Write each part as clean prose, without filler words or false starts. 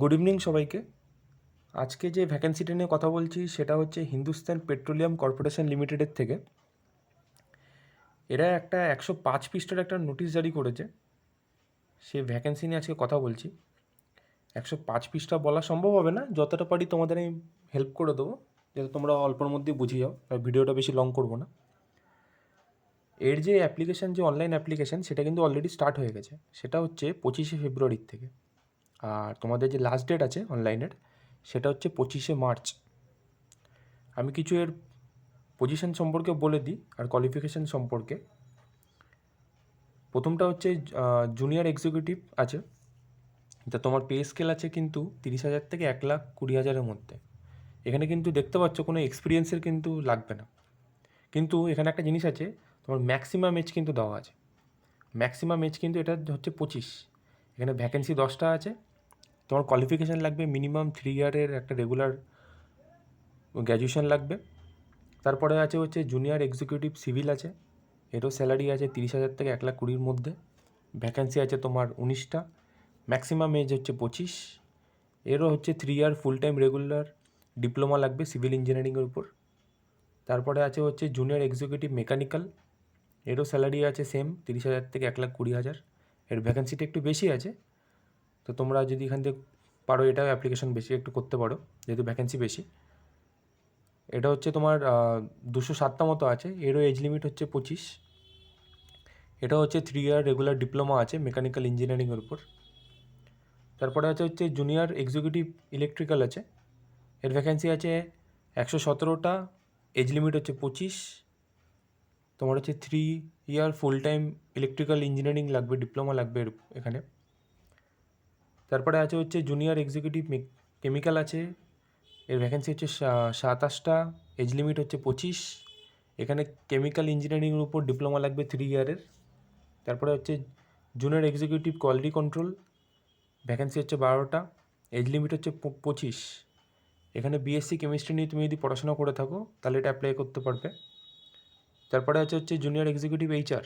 Good evening সবাইকে। আজকে যে ভ্যাকেন্সিটা নিয়ে কথা বলছি সেটা হচ্ছে হিন্দুস্তান পেট্রোলিয়াম কর্পোরেশন লিমিটেডের থেকে। এরা একটা 105 পৃষ্ঠার একটা নোটিশ জারি করেছে। সেই ভ্যাকেন্সি নিয়ে আজকে কথা বলছি। 105 পৃষ্ঠা বলা সম্ভব হবে না, যতটা পারি তোমাদের আমি হেল্প করে দেবো, যাতে তোমরা অল্পর মধ্যেই বুঝে যাও, আর ভিডিওটা বেশি লং করবো না। এর যে অ্যাপ্লিকেশান, যে অনলাইন অ্যাপ্লিকেশান, সেটা কিন্তু অলরেডি স্টার্ট হয়ে গেছে। সেটা হচ্ছে 25শে ফেব্রুয়ারির থেকে। আর তোমাদের যে লাস্ট ডেট আছে অনলাইনের, সেটা হচ্ছে 25শে মার্চ। আমি কিছু এর পজিশন সম্পর্কে বলে দিই আর কোয়ালিফিকেশান সম্পর্কে। প্রথমটা হচ্ছে জুনিয়র এক্সিকিউটিভ আছে, তা তোমার পে স্কেল আছে কিন্তু 30,000 থেকে 1,20,000-এর মধ্যে। এখানে কিন্তু দেখতে পাচ্ছ কোনো এক্সপিরিয়েন্সের কিন্তু লাগবে না। কিন্তু এখানে একটা জিনিস আছে, তোমার ম্যাক্সিমাম এজ কিন্তু দেওয়া আছে। ম্যাক্সিমাম এজ কিন্তু এটা হচ্ছে 25। এখানে ভ্যাকেন্সি 10টা আছে। তোমার কোয়ালিফিকেশান লাগবে মিনিমাম 3 ইয়ারের একটা রেগুলার গ্র্যাজুয়েশন লাগবে। তারপরে আছে হচ্ছে জুনিয়র এক্সিকিউটিভ সিভিল আছে, এরও স্যালারি আছে 30,000 থেকে 1,20,000-এর মধ্যে। ভ্যাকেন্সি আছে তোমার 19টা। ম্যাক্সিমাম এজ হচ্ছে 25। এরও হচ্ছে 3 ইয়ার ফুল টাইম রেগুলার ডিপ্লোমা লাগবে সিভিল ইঞ্জিনিয়ারিংয়ের উপর। তারপরে আছে হচ্ছে জুনিয়র এক্সিকিউটিভ মেকানিক্যাল, এরও স্যালারি আছে সেম 30,000 থেকে 1,20,000। এর ভ্যাকেন্সিটা একটু বেশি আছে, তো তোমরা যদি এখান থেকে পারো এটাও অ্যাপ্লিকেশন বেশি একটু করতে পারো, যেহেতু ভ্যাকেন্সি বেশি। এটা হচ্ছে তোমার 207টা মতো আছে, এরও এজ লিমিট হচ্ছে 25। এটা হচ্ছে 3 ইয়ার রেগুলার ডিপ্লোমা আছে মেকানিক্যাল ইঞ্জিনিয়ারিংয়ের উপর। তারপরে হচ্ছে জুনিয়র এক্সিকিউটিভ ইলেকট্রিক্যাল আছে, এর ভ্যাকেন্সি আছে 117টা, এজ লিমিট হচ্ছে 25। তোমার হচ্ছে 3 ইয়ার ফুল টাইম ইলেকট্রিক্যাল ইঞ্জিনিয়ারিং লাগবে, ডিপ্লোমা লাগবে এখানে। তারপরে হচ্ছে জুনিয়র এক্সিকিউটিভ কেমিক্যাল আছে, এর ভ্যাকেন্সি হচ্ছে 27টা, এজ লিমিট হচ্ছে 25। এখানে কেমিক্যাল ইঞ্জিনিয়ারিংয়ের উপর ডিপ্লোমা লাগবে 3 ইয়ারের। তারপরে হচ্ছে junior executive quality control, vacancy হচ্ছে 12টা, এজ লিমিট হচ্ছে 25। এখানে বিএসসি কেমিস্ট্রি নিয়ে তুমি যদি পড়াশোনা করে থাকো তাহলে এটা অ্যাপ্লাই করতে পারবে। তারপরে হচ্ছে জুনিয়র এক্সিকিউটিভ এইচআর,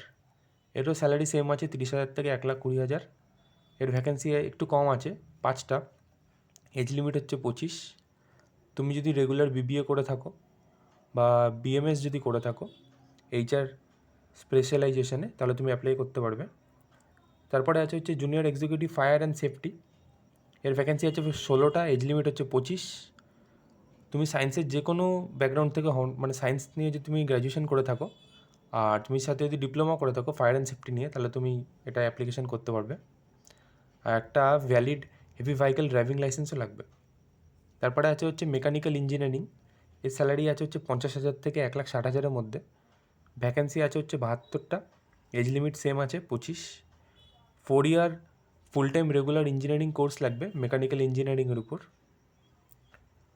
এরও স্যালারি সেম আছে 30,000 থেকে 1,20,000। এর ভ্যাকেন্সি একটু কম আছে 5টা, এজ লিমিট হচ্ছে 25। তুমি যদি রেগুলার বিবিএ করে থাকো বা বিএমএস যদি করে থাকো এইচআর স্পেশালাইজেশনে, তাহলে তুমি অ্যাপ্লাই করতে পারবে। তারপরে হচ্ছে junior executive fire and safety, এর ভ্যাকেন্সি আছে 16টা, এজ লিমিট হচ্ছে 25। তুমি সায়েন্সের যে কোনো ব্যাকগ্রাউন্ড থেকে হও, মানে সায়েন্স নিয়ে যদি তুমি গ্র্যাজুয়েশন করে থাকো আর তুমি সাথে যদি ডিপ্লোমা করে থাকো ফায়ার অ্যান্ড সেফটি নিয়ে, তাহলে তুমি এটা অ্যাপ্লিকেশন করতে পারবে। আর একটা ভ্যালিড হেভি ভেহিক্যাল ড্রাইভিং লাইসেন্সও লাগবে। তারপরে হচ্ছে মেকানিক্যাল ইঞ্জিনিয়ারিং, এর স্যালারি আছে হচ্ছে 50,000 থেকে 1,60,000-এর মধ্যে। ভ্যাকেন্সি আছে হচ্ছে 72টা, এজ লিমিট সেম আছে 25। 4 year full time regular engineering course লাগবে মেকানিক্যাল ইঞ্জিনিয়ারিংয়ের উপর।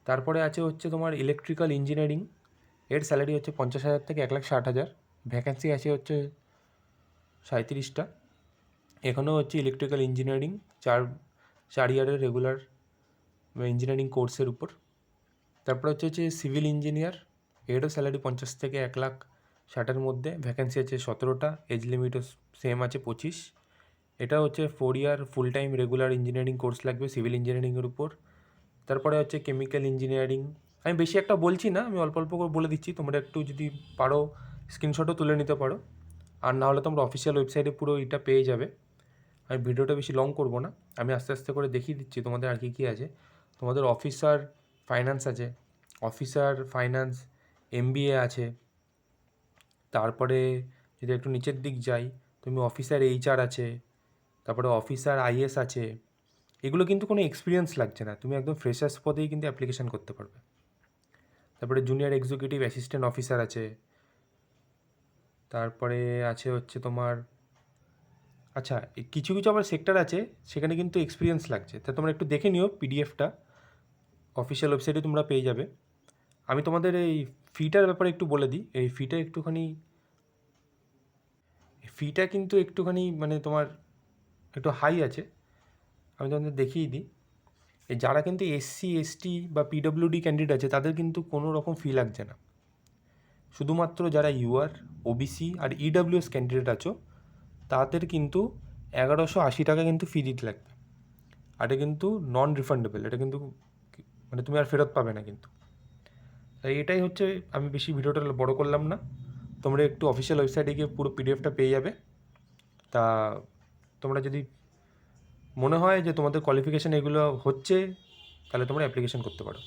তারপরে হচ্ছে তোমার ইলেকট্রিক্যাল ইঞ্জিনিয়ারিং, এর স্যালারি হচ্ছে 50,000 থেকে 1,60,000। ভ্যাকেন্সি আছে হচ্ছে 37টা। এখানেও হচ্ছে ইলেকট্রিক্যাল ইঞ্জিনিয়ারিং 4 ইয়ারের রেগুলার ইঞ্জিনিয়ারিং কোর্সের উপর। তারপরে হচ্ছে সিভিল ইঞ্জিনিয়ার, এরও স্যালারি 50 থেকে 1,60,000-এর মধ্যে। ভ্যাকেন্সি আছে 17টা, এজ লিমিটও সেম আছে 25। এটা হচ্ছে 4 year full time regular engineering course লাগবে সিভিল ইঞ্জিনিয়ারিংয়ের উপর। তারপরে হচ্ছে কেমিক্যাল ইঞ্জিনিয়ারিং, আমি বেশি একটা বলছি না, আমি অল্প অল্প করে বলে দিচ্ছি, তোমরা একটু যদি পারো স্ক্রিনশটও তুলে নিতে পারো, আর না হলে তোমরা অফিসিয়াল ওয়েবসাইটে পুরো এটা পেয়ে যাবে। আমি ভিডিওটা বেশি লং করব না, আমি আস্তে আস্তে করে দেখিয়ে দিচ্ছি তোমাদের আর কী আছে। তোমাদের অফিসার ফাইন্যান্স আছে, অফিসার ফাইন্যান্স এমবিএ আছে। তারপরে যদি একটু নিচের দিক যাই, তুমি অফিসার এইচআর আছে, তারপরে অফিসার আইএস আছে। এগুলো কিন্তু কোনো এক্সপিরিয়েন্স লাগছে না, তুমি একদম ফ্রেশার্স পদেই কিন্তু অ্যাপ্লিকেশান করতে পারবে। তারপরে জুনিয়র এক্সিকিউটিভ অ্যাসিস্ট্যান্ট অফিসার আছে। তারপরে হচ্ছে তোমার আচ্ছা, কিছু কিছু আবার সেক্টর আছে সেখানে কিন্তু এক্সপিরিয়েন্স লাগছে, তা তোমরা একটু দেখে নিও, পিডিএফটা অফিসিয়াল ওয়েবসাইটে তোমরা পেয়ে যাবে। আমি তোমাদের এই ফিটার ব্যাপারে একটু বলে দিই। এই ফিটা কিন্তু একটুখানি মানে তোমার একটু হাই আছে, আমি তোমাদের দেখিয়ে দিই। এই যারা কিন্তু এসসি এসটি বা পিডব্লিউডি ক্যান্ডিডেট আছে তাদের কিন্তু কোনো রকম ফি লাগছে না। শুধুমাত্র যারা ইউআর, ওবিসি আর ইডাব্লিউএস ক্যান্ডিডেট আছো তাদের কিন্তু 1,180 টাকা কিন্তু ফি দিতে লাগবে। আর এটা কিন্তু নন রিফান্ডেবল, এটা কিন্তু মানে তুমি আর ফেরত পাবে না কিন্তু। তাই এটাই হচ্ছে, আমি বেশি ভিডিওটা বড় করলাম না, তোমরা একটু অফিসিয়াল ওয়েবসাইটে গিয়ে পুরো পিডিএফটা পেয়ে যাবে। তা তোমরা যদি মনে হয় যে তোমাদের কোয়ালিফিকেশান এগুলো হচ্ছে, তাহলে তোমরা অ্যাপ্লিকেশন করতে পারো।